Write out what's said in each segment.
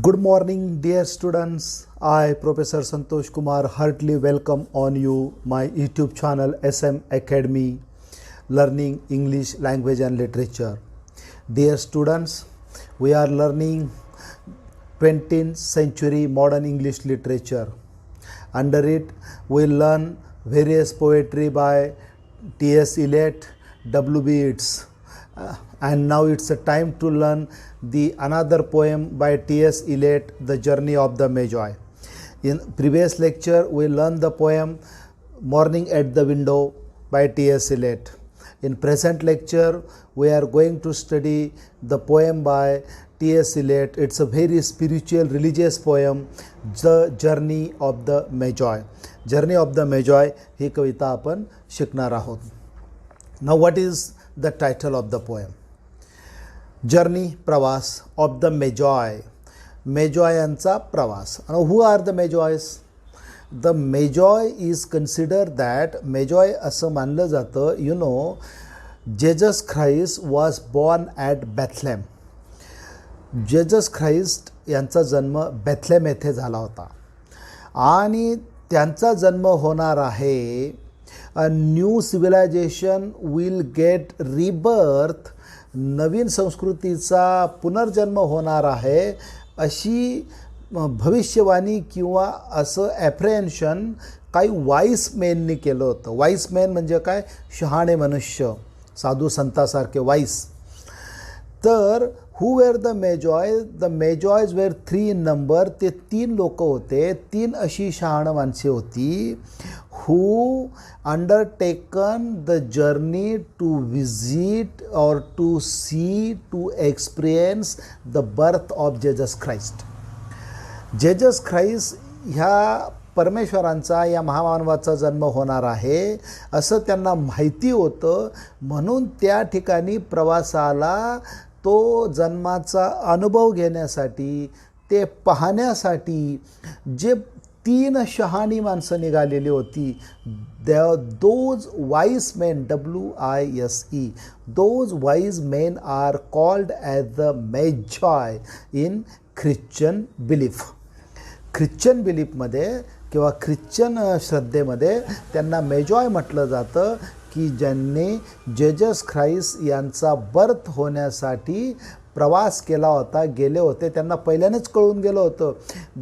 Good morning, dear students. I, Professor Santosh Kumar, heartily welcome on you my YouTube channel SM Academy, Learning English Language and Literature. Dear students, we are learning 20th century modern English literature. Under it, we learn various poetry by T.S.Eliot, W.B. Yeats. And now it's a time to learn the another poem by T.S.Eliot, The Journey of the Magi. In previous lecture, we learned the poem Morning at the Window by T.S.Eliot. In present lecture, we are going to study the poem by T.S.Eliot. It's a very spiritual, religious poem, The Journey of the Magi. Journey of the Magi ही कविता आपण शिकणार आहोत. Now what is the title of the poem? Journey, प्रवास of the Magi. Magi यांचा प्रवास. And who are the Magi's? The Magi is considered that Magi असं मानलं जातं, Jesus Christ was born at Bethlehem. Jesus Christ यांचा जन्म Bethlem येथे झाला होता आणि त्यांचा जन्म होणार आहे. A new civilization will get rebirth. नवीन संस्कृतीचा पुनर्जन्म होणार आहे अशी भविष्यवाणी किंवा असं ॲप्रिहेन्शन काही वाईस मेननी केलं होतं. वाईस मेन म्हणजे काय? शहाणे मनुष्य, साधू संतासारखे वाईस. तर who were the Magi? The Magis were 3 in number. ते 3 लोक होते. 3 अशी शहाणं माणसे होती who undertaken the journey to visit or to see, to experience the birth of Jesus Christ. Jesus Christ ह्या परमेश्वरांचा, या महामानवाचा जन्म होणार आहे असं त्यांना माहिती होतं. म्हणून त्या ठिकाणी प्रवासाला, तो जन्माचा अनुभव घेण्यासाठी, ते पाहण्यासाठी जे 3 शहाणी माणसं निघालेली होती. Those wise men, W-I-S-E, those wise men are called as the Magi in Christian belief. Christian बिलीफमध्ये किंवा ख्रिश्चन श्रद्धेमध्ये त्यांना मेजॉय म्हटलं जातं की ज्यांनी जेजस ख्राइस्ट यांचा बर्थ होण्यासाठी प्रवास केला होता, गेले होते. त्यांना पहिल्यानेच कळून गेलं होतं.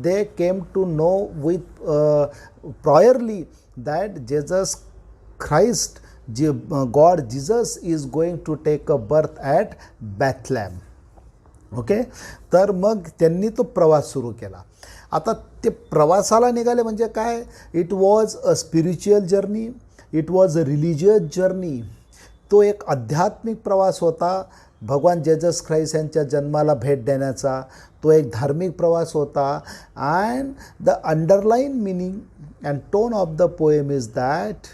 They came to know with priorly that Jesus Christ, God Jesus is going to take a birth at Bethlehem. Okay, तर मग त्यांनी तो प्रवास सुरू केला. आता ते प्रवासाला निघाले म्हणजे काय? It was a spiritual journey, it was a religious journey. तो एक आध्यात्मिक प्रवास होता. भगवान जेजस ख्राइस्ट यांच्या जन्माला भेट देण्याचा तो एक धार्मिक प्रवास होता. And the underline meaning and tone of the poem is that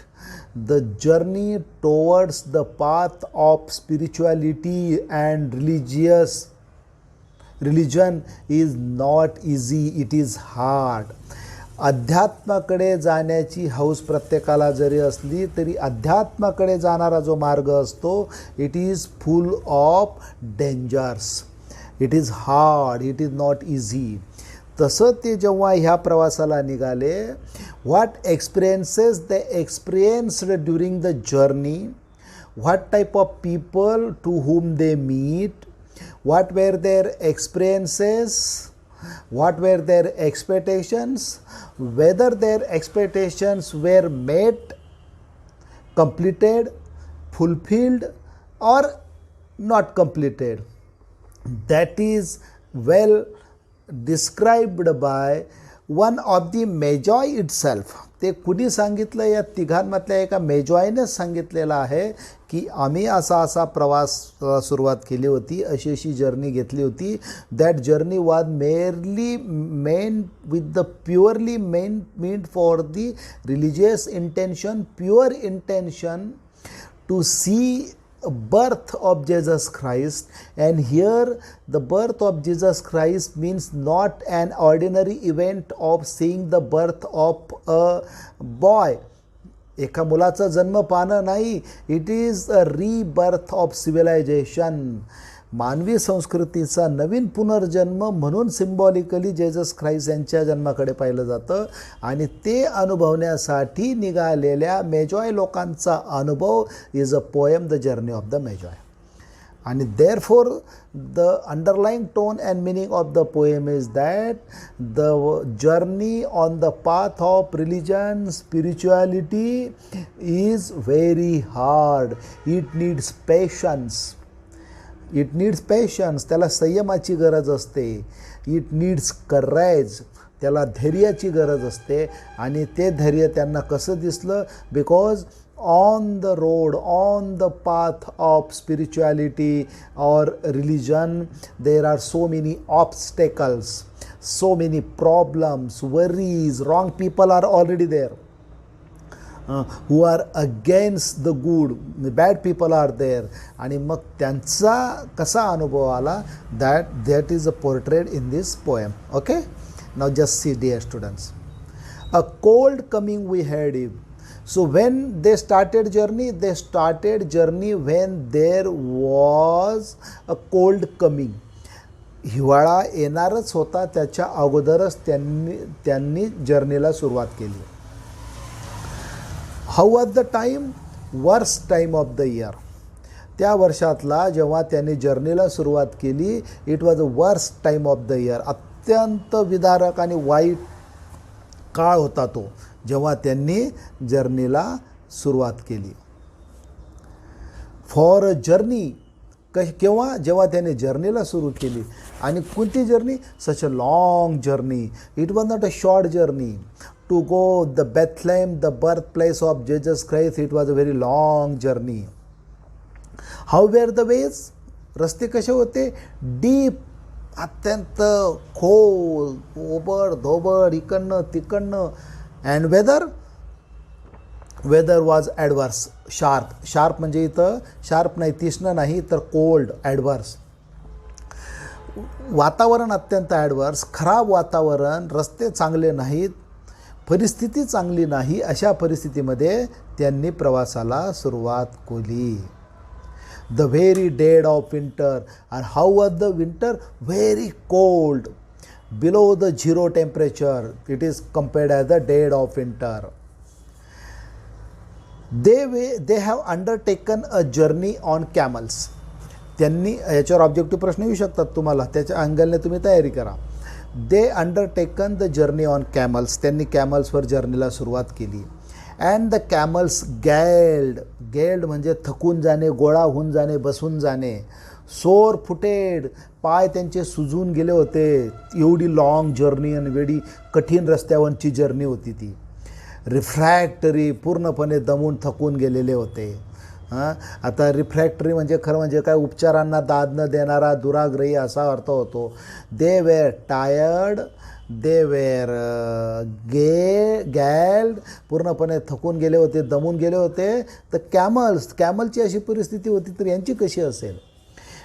the journey towards the path of spirituality and religion is not easy, it is hard. अध्यात्माकडे जाण्याची हौस प्रत्येकाला जरी असली तरी अध्यात्माकडे जाणारा जो मार्ग असतो, it is full of dangers, it is hard, it is not easy. तसं ते जेव्हा ह्या प्रवासाला निघाले, what experiences they experienced during the journey, what type of people to whom they meet, what were their experiences, what were their expectations, whether their expectations were met, completed, fulfilled or not completed. That is well described by one of the Magi itself. ते कुणी सांगितलं? या तिघांमधल्या एका मेजॉयनेच सांगितलेलं आहे की आम्ही असा प्रवास सुरुवात केली होती, अशी जर्नी घेतली होती. That journey was merely main with the purely meant for the religious intention, pure intention to see birth of Jesus Christ. And here the birth of Jesus Christ means not an ordinary event of seeing the birth of a boy. एका मुलाचा जन्म पाहणं नाही. It is a rebirth of civilisation. मानवी संस्कृतीचा नवीन पुनर्जन्म म्हणून symbolically Jesus Christ यांच्या जन्माकडे पाहिलं जातं आणि ते अनुभवण्यासाठी निघालेल्या मेजॉय लोकांचा अनुभव is a poem the journey of the Magi. आणि therefore the underlying tone and meaning of the poem is that the journey on the path of religion spirituality is very hard. It needs patience. त्याला संयमाची गरज असते. It needs courage. त्याला धैर्याची गरज असते. आणि ते धैर्य त्यांना कसं दिसलं? Because on the road, on the path of spirituality or religion, there are so many obstacles, so many problems, worries. Wrong people are already there, who are against the good. Bad people are there. आणि मग त्यांचा कसा अनुभव आला, that is portrayed in this poem. Okay, now just see, dear students. A cold coming we had it. So when they started journey when there was a cold coming. हिवाळा येणारच होता, त्याच्या अगोदरच त्यांनी जर्नीला सुरुवात केली. How was the time? Worst time of the year. त्या वर्षातला जेव्हा त्यांनी जर्नीला सुरुवात केली, it was a worst time of the year. अत्यंत विदारक आणि वाईट काळ होता तो, जेव्हा त्यांनी जर्नीला सुरुवात केली. For a journey. केव्हा? जेव्हा त्यांनी जर्नीला सुरू केली. आणि कोणती journey? Such a long journey. It was not a short journey. To go the Bethlehem, the birth place of Jesus Christ, it was a very long journey. How were the ways? रस्ते कसे होते? Deep, अत्यंत खोल, ओबड धोबड, इकडनं तिकडनं. And weather was adverse, sharp म्हणजे इथं शार्प नाही, तीक्ष्ण नाही, तर कोल्ड, ॲडवर्स. वातावरण अत्यंत ॲडवर्स, खराब वातावरण, रस्ते चांगले नाहीत, परिस्थिती चांगली नाही. अशा परिस्थितीमध्ये त्यांनी प्रवासाला सुरुवात केली. The very dead of winter. And how was the winter? Very cold, below the zero temperature. It is compared as the dead of winter. They have undertaken a journey on camels. त्यांनी, याच्यावर objective प्रश्न येऊ शकतात तुम्हाला, त्याच्या अँगलने तुम्ही तयारी करा. They undertaken the journey on camels. त्यांनी कॅमल्सवर जर्नीला सुरुवात केली. अँड द कॅमल्स गॅल्ड म्हणजे थकून जाणे, गोळा होऊन जाणे, बसून जाणे. सोर फुटेड, पाय त्यांचे सुजून गेले होते. एवढी लॉंग जर्नी आणि वेळी कठीण रस्त्यावरची जर्नी होती ती. रिफ्रॅक्टरी, पूर्णपणे दमून थकून गेलेले होते. आता रिफ्रॅक्टरी म्हणजे खरं म्हणजे काय? उपचारांना दाद न देणारा, दुराग्रही असा अर्थ होतो. They were tired, they were गॅल्ड, पूर्णपणे थकून गेले होते, दमून गेले होते. तर कॅमलची अशी परिस्थिती होती, तर यांची कशी असेल?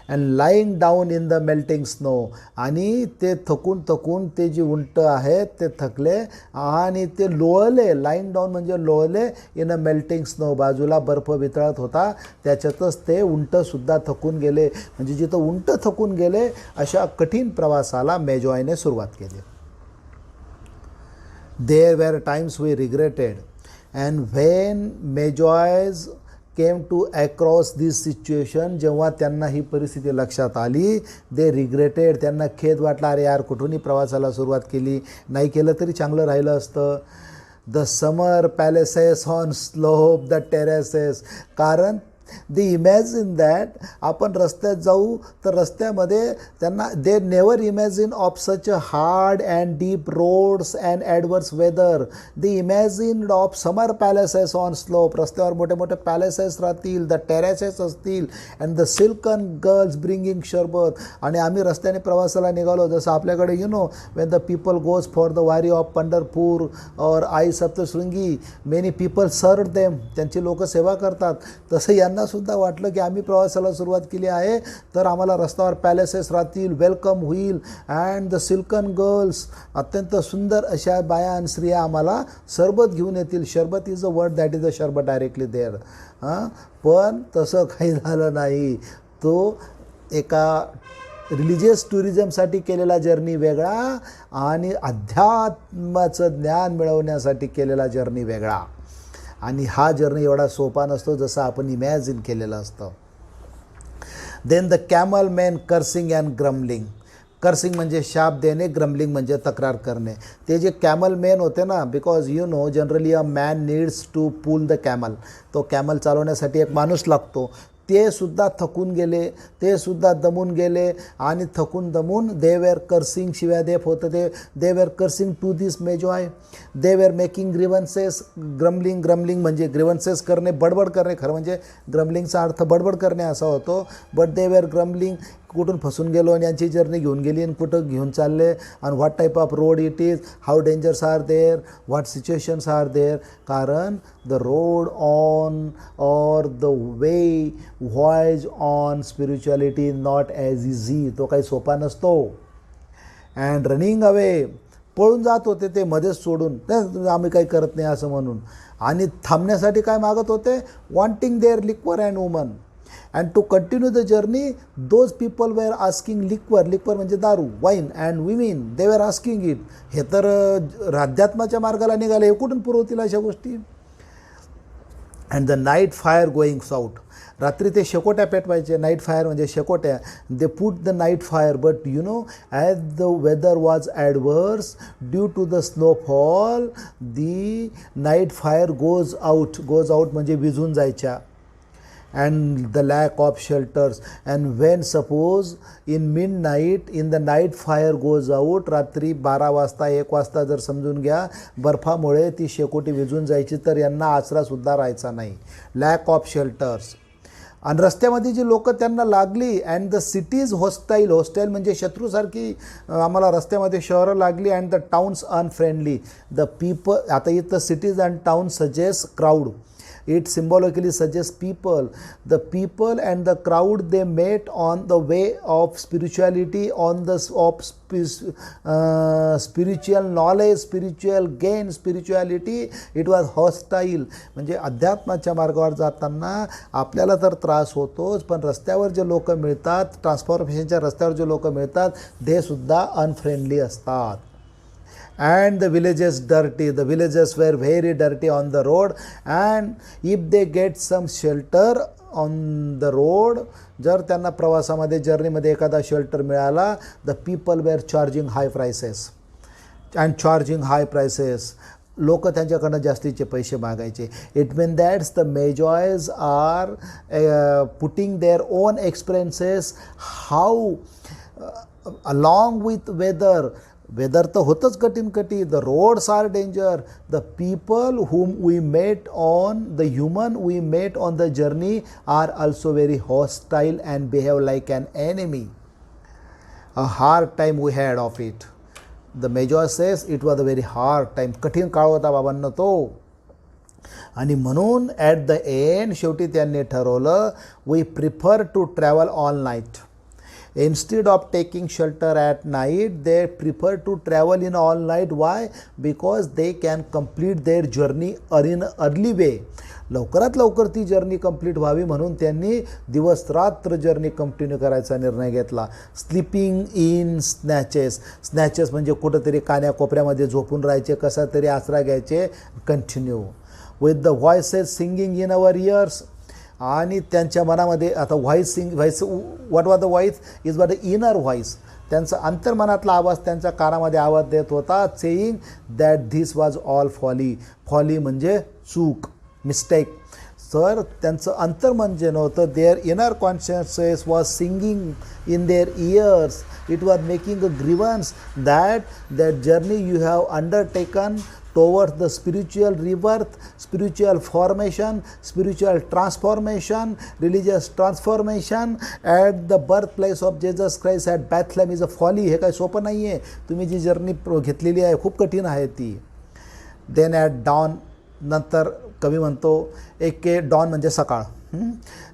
And lying down in the melting snow. आणि ते थकून ते जे उंट आहेत ते थकले आणि ते लोळले. लाईंग डाऊन म्हणजे लोळले इन अ मेल्टिंग स्नो. बाजूला बर्फ वितळत होता, त्याच्यातच ते उंटसुद्धा थकून गेले. म्हणजे जिथं उंट थकून गेले अशा कठीण प्रवासाला मेजॉयने सुरुवात केली. There were times we regretted, and when Magi's came to across this situation, जेव्हा त्यांना ही परिस्थिती लक्षात आली, they regretted, त्यांना खेद वाटला, अरे यार कुठूनही प्रवासाला सुरुवात केली, नाही केलं तरी चांगलं राहिलं असतं. The summer palaces on slope, the terraces. कारण दे इमॅजिन दॅट आपण रस्त्यात जाऊ तर रस्त्यामध्ये त्यांना they never imagine of such a hard and deep roads and adverse weather. They imagine of summer palaces on slope. रस्त्यावर मोठे मोठे पॅलेसेस राहतील, द टेरेसेस असतील, and the silken girls bringing sherbet. आणि आम्ही रस्त्याने प्रवासाला निघालो, जसं आपल्याकडे when the people goes for the Wari of Pandharpur और आई Saptashrungi, many people serve them, त्यांची लोक सेवा करतात. तसं यांना सुद्धा वाटलं की आम्ही प्रवासाला सुरुवात केली आहे तर आम्हाला रस्त्यावर पॅलेसेस राहतील, वेलकम होईल, अँड द सिल्कन गर्ल्स, अत्यंत सुंदर अशा बाया आणि स्त्रिया आम्हाला सरबत घेऊन येतील. शरबत is a word that is a शरबत डायरेक्टली देअर. पण तसं काही झालं नाही. तो एका रिलिजियस टुरिझमसाठी केलेला जर्नी वेगळा आणि अध्यात्माचं ज्ञान मिळवण्यासाठी केलेला जर्नी वेगळा. आणि हा जर्नी एवढा सोपा नसतो जसं आपण इमॅजिन केलेलं असतं. Then the camel man cursing and grumbling. Cursing म्हणजे शाप देणे, ग्रमलिंग म्हणजे तक्रार करणे. ते जे कॅमल मॅन होते ना, because you know generally a man needs to pull the camel. तो कॅमल चालवण्यासाठी एक माणूस लागतो. ते सुद्धा थकून गेले, ते सुद्धा दमून गेले आणि थकून दमून दे वेर कर्सिंग, शिव्या देत होतं ते. They were cursing to this magi. They were making grievances. Grumbling, grumbling म्हणजे ग्रीवन्सेस करणे, बडबड करणे. खरं म्हणजे ग्रमलिंगचा अर्थ बडबड करणे असा होतो. बट दे वेर ग्रमलिंग, कुठून फसून गेलो आणि यांची जर्नी घेऊन गेली आणि कुठं घेऊन चालले आणि what type of road it is, how dangers are there, what situations are there. कारण the road on or the way voyage on spirituality not as easy. तो काही सोपा नसतो. अँड रनिंग अवे, पळून जात होते ते मध्येच सोडून, आम्ही काही करत नाही असं म्हणून. आणि थांबण्यासाठी काय मागत होते, wanting their liquor and woman. And to continue the journey, those people were asking liquor, liquor म्हणजे दारू, wine and women, they were asking it. हे तर अध्यात्माच्या मार्गाला निघाले, हे कुठून पुरवतील अशा गोष्टी. And the night fire going out. रात्री ते शेकोट्या पेटवायचे. नाईट फायर म्हणजे शेकोट्या. They put the night fire, but you know as the weather was adverse due to the snowfall, the night fire goes out. Goes out म्हणजे विझून जायच्या. And the lack of shelters, and when suppose in midnight, in the night fire goes out, रात्री 12 वाजता 1 वाजता जर समजून घ्या बर्फामुळे ती शेकोटी विझून जायची, तर यांना आसरासुद्धा राहायचा नाही. Lack of shelters. आणि रस्त्यामध्ये जी लोकं त्यांना लागली, अँड द सिटीज हॉस्टाईल. हॉस्टाईल म्हणजे शत्रूसारखी आम्हाला रस्त्यामध्ये शहरं लागली. And the towns unfriendly. The people, आता इथं cities and town suggest crowd. It symbolically suggests people. The people and the crowd, they met on the way of spirituality, on the spiritual knowledge, spiritual gain, spirituality. It was hostile. म्हणजे अध्यात्माच्या मार्गावर जाताना आपल्याला तर त्रास होतोच, पण रस्त्यावर जे लोक मिळतात, ट्रान्सफॉर्मेशनच्या रस्त्यावर जे लोक मिळतात, ते सुद्धा अनफ्रेंडली असतात. And the villages dirty. The villages were very dirty on the road, and if they get some shelter on the road, जर त्यांना प्रवासामध्ये जर्नीमध्ये एखादा शेल्टर मिळाला, the people were charging high prices. And charging high prices. लोक त्यांच्याकडनं जास्तीचे पैसे मागायचे. It mean that's the magis are putting their own experiences how along with weather. Weather तर होतंच कठीण. The roads are danger. The people whom we met on, the human we met on the journey are also very hostile and behave like an enemy. A hard time we had of it. The Magi says it was a very hard time. कठीण काळ होता बाबांनो तो. आणि म्हणून at the end शेवटी त्यांनी ठरवलं, we prefer to travel all night. Instead of taking shelter at night, they prefer to travel in all night. Why? Because they can complete their journey in early way. लवकरात लवकर ती journey complete व्हावी म्हणून त्यांनी दिवस रात्र journey continue करायचा निर्णय घेतला. Sleeping in स्नॅचेस. स्नॅचेस म्हणजे कुठंतरी कान्याकोपऱ्यामध्ये झोपून राहायचे, कसा तरी आसरा घ्यायचे, continue with the voices singing in our ears. आणि त्यांच्या मनामध्ये आता voice what was the voice is what the inner voice. त्यांचा अंतर्मनातला आवाज त्यांच्या कानामध्ये आवाज देत होता, saying that this was all folly. Folly म्हणजे चूक, मिस्टेक. सर त्यांचं अंतर्मन जे नव्हतं, their inner consciousness was singing in their ears. It was making a grievance that journey you have undertaken towards the spiritual rebirth, spiritual formation, spiritual transformation, religious transformation at the birthplace of Jesus Christ at Bethlehem is a folly. हे काही सोपं नाही आहे. तुम्ही जी journey घेतलेली आहे खूप कठीण आहे ती. देन ॲट डॉन, नंतर कवी म्हणतो एक डॉन म्हणजे सकाळ.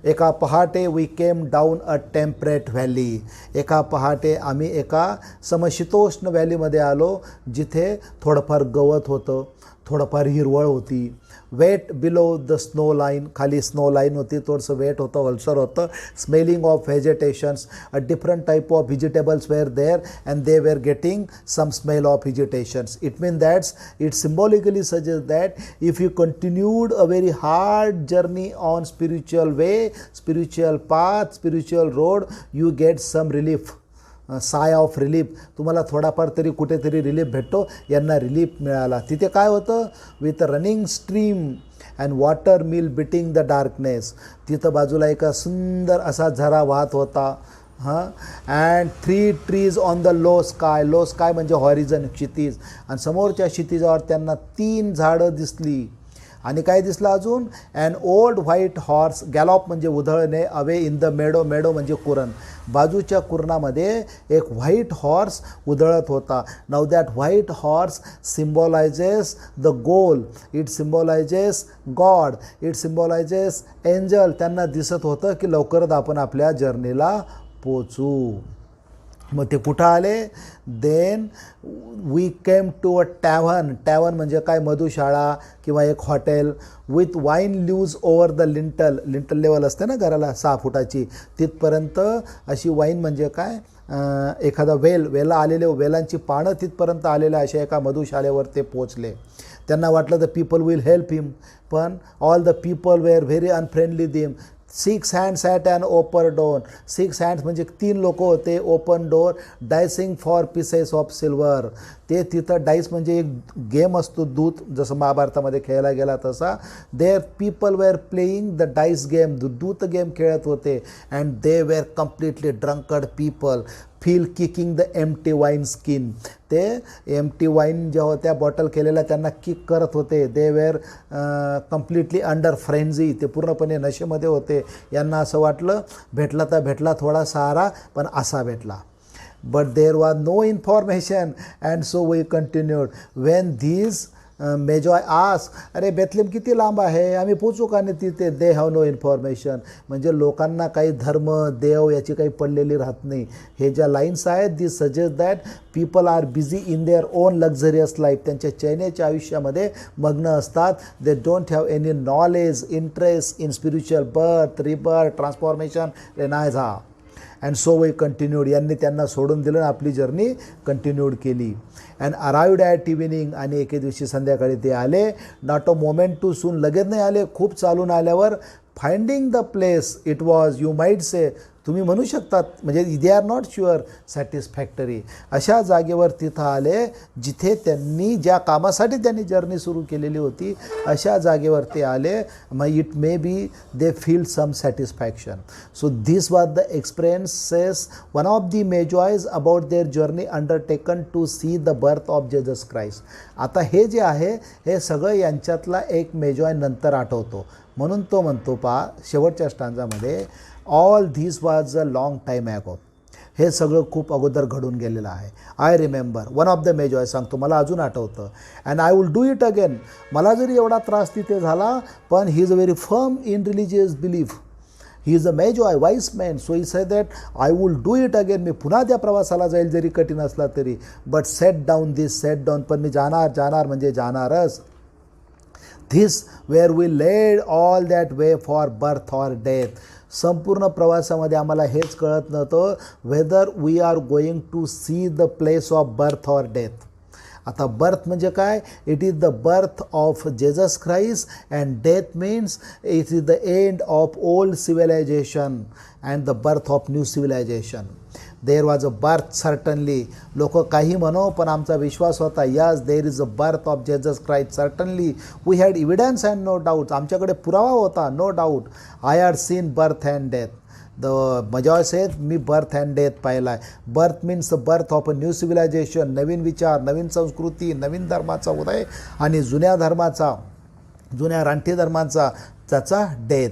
एका पहाटे we came down a temperate valley. एका पहाटे आम्ही एका समशीतोष्ण व्हॅलीमध्ये आलो, जिथे थोडंफार गवत होतं, थोडंफार हिरवळ होती. Wet below the snow line, खाली स्नो लाईन होती, थोडंसं वेट होतं, ओलसर होतं. Smelling of vegetations, a different type of vegetables were there and they were getting some smell of vegetations. It mean that's it symbolically suggest that if you continued a very hard journey on spiritual way, spiritual path, spiritual road, you get some relief, sigh of relief. तुम्हाला थोडाफार तरी कुठेतरी relief भेटतो. यांना relief मिळाला. तिथे काय होतं, with running stream and water mill beating the darkness. तिथं बाजूला एका सुंदर असा झरा वाहत होता. And 3 trees on the low sky. Low sky म्हणजे हॉरिझन, क्षितिज. आणि समोरच्या क्षितिजावर त्यांना 3 झाडं दिसली. आणि काय दिसलं अजून, and old white horse, gallop म्हणजे उधळणे, away in the meadow, meadow म्हणजे कुरण. बाजूच्या कुरणामध्ये एक व्हाईट हॉर्स उधळत होता. Now that white horse symbolises the goal, it symbolises God, it symbolises angel. त्यांना दिसत होतं की लवकरच आपण आपल्या जर्नीला पोचू. मग ते कुठं आले, then we came to a tavern. Tavern म्हणजे काय, मधुशाळा किंवा एक hotel. With wine leaves over the lintel, lintel level असते ना घराला 6 फुटाची, तिथपर्यंत अशी वाईन म्हणजे काय, एखादा वेला आलेले, वेलांची पानं तिथपर्यंत आलेल्या अशा एका मधुशाळेवर ते पोचले. त्यांना वाटलं the people will help him, पण all the people were very unfriendly them. 6 hands at an open door. 6 hands म्हणजे 3 लोक होते, open door, dicing for pieces of silver. ते तिथं डाईस म्हणजे एक गेम असतो, दूत, जसं महाभारतामध्ये खेळला गेला तसा. There people were playing the dice game, दूत गेम खेळत होते. And they were completely drunked people, feel kicking the empty wine skin. ते एम्प्टी वाईन ज्या होत्या बॉटल केलेल्या त्यांना किक करत होते. They were completely under frenzy, ते पूर्णपणे नशेमध्ये होते. यांना असं वाटलं भेटला तर भेटला थोडा सहारा, पण असा भेटला. But there was no information and so we continued. When these magi ask, अरे बेथलेम किती लांब आहे, आम्ही पोचू का नाही तिथे. They have no information. म्हणजे लोकांना काही धर्म, देव याची काही पडलेली राहत नाही. हे ज्या लाईन्स आहेत, this suggest that people are busy in their own luxurious life. त्यांच्या चैनेच्या आयुष्यामध्ये मग्न असतात. They don't have any knowledge, interest in spiritual birth, rebirth, transformation, renaissance. And so we continued. यांनी त्यांना सोडून दिलं, आपली जर्नी कंटिन्यूड केली. And arrived at evening. आणि एके दिवशी संध्याकाळी ते आले. Not a moment too soon, लगेच नाही आले, खूप चालून आल्यावर. Finding the place, it was, you might से, तुम्ही म्हणू शकतात, म्हणजे दे आर नॉट शुअर, सॅटिस्फॅक्टरी. अशा जागेवर तिथं आले जिथे त्यांनी, ज्या कामासाठी त्यांनी जर्नी सुरू केलेली होती, अशा जागेवर ते आले. मग it may be they feel some satisfaction. So this was the experiences one of the magis about their journey undertaken to see the birth of Jesus Christ. आता हे जे आहे, हे सगळं यांच्यातला एक मेजॉय नंतर आठवतो. म्हणून तो म्हणतो पहा शेवटच्या स्टांजामध्ये, all this was a long time ago. हे सगळं खूप अगोदर घडून गेलेलं आहे. I remember one of the magi, सांगतो मला अजून आठवतं. And I will do it again. मला जरी एवढा त्रास तिथे झाला, पण he is a very firm in religious belief. He is a magi, wise man. So he said that I will do it again. मी पुन्हा त्या प्रवासाला जाईल, जरी कठीण असला तरी. But set down this, set down, पण मी जाणार म्हणजे जाणारच. This were we led all that way for birth or death. संपूर्ण प्रवासामध्ये आम्हाला हेच कळत नव्हतं, whether we are going to see the place of birth or death. आता बर्थ म्हणजे काय, it is the birth of Jesus Christ and death means it is the end of old civilisation and the birth of new civilisation. There was a birth certainly. लोक काही म्हणो, पण आमचा विश्वास होता, yes there is a birth of Jesus Christ certainly. We had evidence and no doubt. आमच्याकडे पुरावा होता, no doubt. I had seen birth and death. The magi said, मी बर्थ अँड डेथ पाहिला आहे. Birth means the birth of a new civilisation, नवीन विचार, नवीन संस्कृती, नवीन धर्माचा उदय. आणि जुन्या धर्माचा, जुन्या रानटी धर्माचा त्याचा death.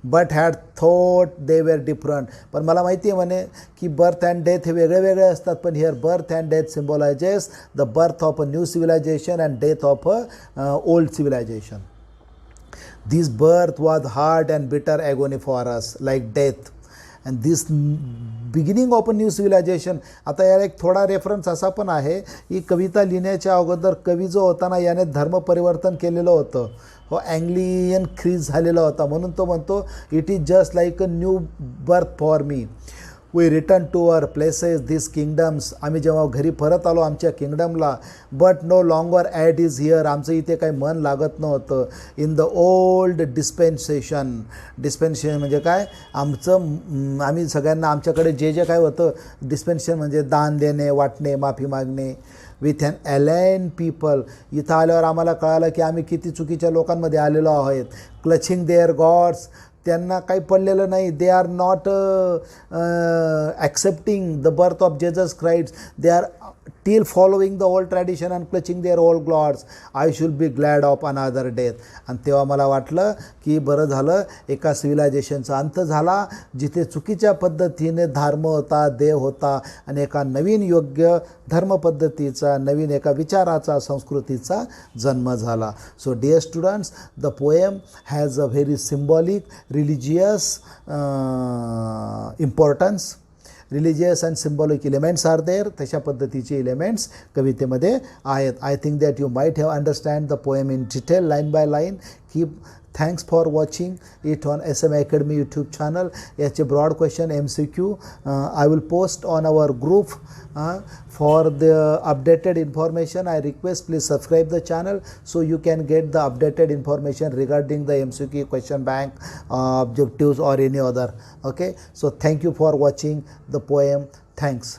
But had thought they were different. पण मला माहिती आहे म्हणे की बर्थ अँड डेथ हे वेगळे वेगळे असतात, पण here birth and death symbolises the birth of a new civilisation and death of a old civilisation. This birth was hard and bitter agony for us, like death. And this beginning of a new civilisation. आता याला एक थोडा reference असा पण आहे की कविता लिहिण्याच्या अगोदर कवी जो होता ना याने धर्म परिवर्तन केलेलं होतं. हो, अँग्लियन ख्रीज झालेला होता म्हणून तो म्हणतो it is just like a new birth for me. We return to our places this kingdoms. आम्ही जेव्हा घरी परत आलो आमच्या किंगडमला, but no longer at ease here. आमचं इथे काही मन लागत नव्हतं. In the old dispensation. Dispensation म्हणजे काय, आम्ही सगळ्यांना आमच्याकडे जे जे काय होतं, डिस्पेन्सेशन म्हणजे दान देणे, वाटणे, माफी मागणे. With an alien people. इथं आल्यावर आम्हाला कळालं की आम्ही किती चुकीच्या लोकांमध्ये आलेलो आहोत. Clutching their gods. त्यांना काही पडलेलं नाही. They are not accepting the birth of Jesus Christ. They are till following the old tradition and clutching their old gods. I should be glad of another death. आणि तेव्हा मला वाटलं की बरं झालं एका सिव्हिलायझेशनचा अंत झाला जिथे चुकीच्या पद्धतीने धर्म होता, देव होता, आणि एका नवीन योग्य धर्मपद्धतीचा, नवीन एका विचाराचा, संस्कृतीचा जन्म झाला. So dear students, the poem has a very symbolic religious importance. Religious and symbolic elements are there. तशा पद्धतीचे एलिमेंट्स कवितेमध्ये आहेत. I think that you might have understand the poem in detail, line by line. Keep thanks for watching it on SM Academy YouTube channel. याचे broad question MCQ I will post on our group. For the updated information, I request please subscribe the channel so you can get the updated information regarding the MCQ, question bank, objectives or any other. Okay, so thank you for watching the poem. Thanks.